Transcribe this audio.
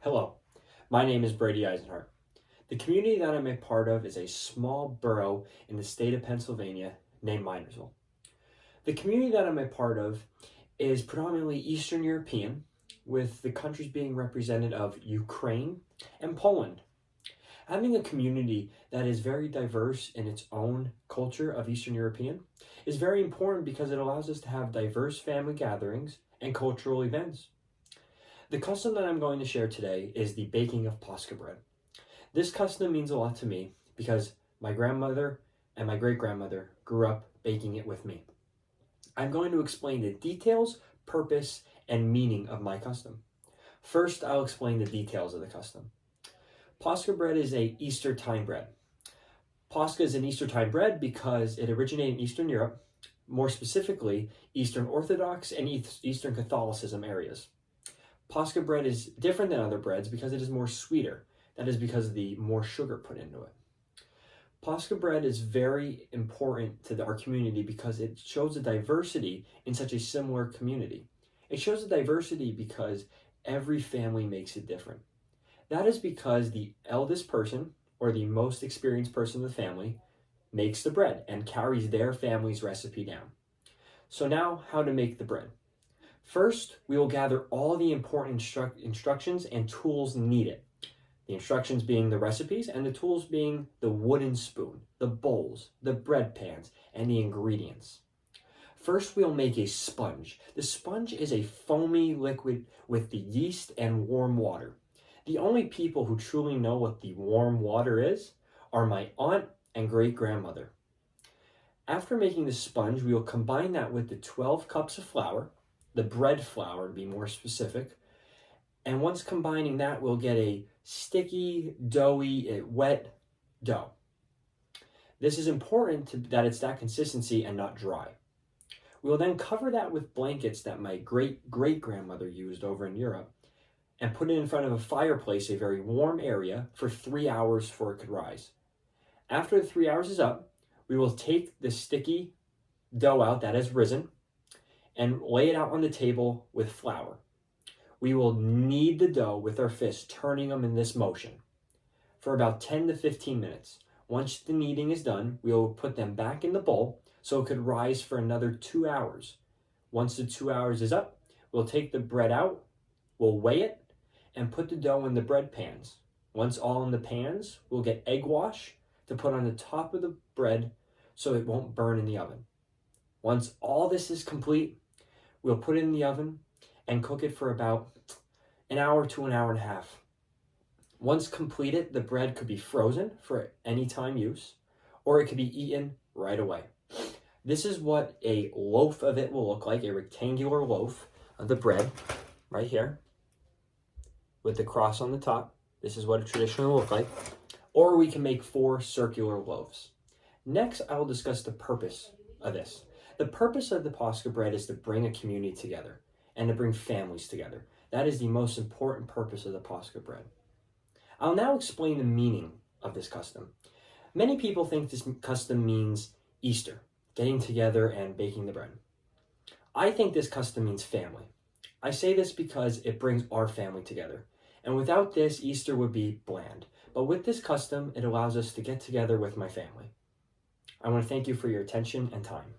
Hello, my name is Brady Eisenhart. The community that I'm a part of is a small borough in the state of Pennsylvania named Minersville. The community that I'm a part of is predominantly Eastern European, with the countries being represented of Ukraine and Poland. Having a community that is very diverse in its own culture of Eastern European is very important because it allows us to have diverse family gatherings and cultural events. The custom that I'm going to share today is the baking of Pascha bread. This custom means a lot to me because my grandmother and my great-grandmother grew up baking it with me. I'm going to explain the details, purpose, and meaning of my custom. First, I'll explain the details of the custom. Pascha bread is a Easter time bread. Pascha is an Easter time bread because it originated in Eastern Europe, more specifically Eastern Orthodox and Eastern Catholicism areas. Pascha bread is different than other breads because it is more sweeter. That is because of the more sugar put into it. Pascha bread is very important to our community because it shows the diversity in such a similar community. It shows the diversity because every family makes it different. That is because the eldest person or the most experienced person in the family makes the bread and carries their family's recipe down. So now, how to make the bread. First, we will gather all the important instructions and tools needed. The instructions being the recipes and the tools being the wooden spoon, the bowls, the bread pans, and the ingredients. First, we'll make a sponge. The sponge is a foamy liquid with the yeast and warm water. The only people who truly know what the warm water is are my aunt and great-grandmother. After making the sponge, we will combine that with the 12 cups of flour, the bread flour to be more specific. And once combining that, we'll get a sticky, doughy, wet dough. This is important that it's that consistency and not dry. We will then cover that with blankets that my great-great-grandmother used over in Europe and put it in front of a fireplace, a very warm area, for 3 hours before it could rise. After the 3 hours is up, we will take the sticky dough out that has risen and lay it out on the table with flour. We will knead the dough with our fists, turning them in this motion for about 10 to 15 minutes. Once the kneading is done, we will put them back in the bowl so it could rise for another 2 hours. Once the 2 hours is up, we'll take the bread out, we'll weigh it, and put the dough in the bread pans. Once all in the pans, we'll get egg wash to put on the top of the bread so it won't burn in the oven. Once all this is complete, we'll put it in the oven and cook it for about an hour to an hour and a half. Once completed, the bread could be frozen for any time use, or it could be eaten right away. This is what a loaf of it will look like, a rectangular loaf of the bread, right here, with the cross on the top. This is what it traditionally will look like. Or we can make 4 circular loaves. Next, I will discuss the purpose of this. The purpose of the Pascha bread is to bring a community together and to bring families together. That is the most important purpose of the Pascha bread. I'll now explain the meaning of this custom. Many people think this custom means Easter, getting together and baking the bread. I think this custom means family. I say this because it brings our family together. And without this, Easter would be bland. But with this custom, it allows us to get together with my family. I want to thank you for your attention and time.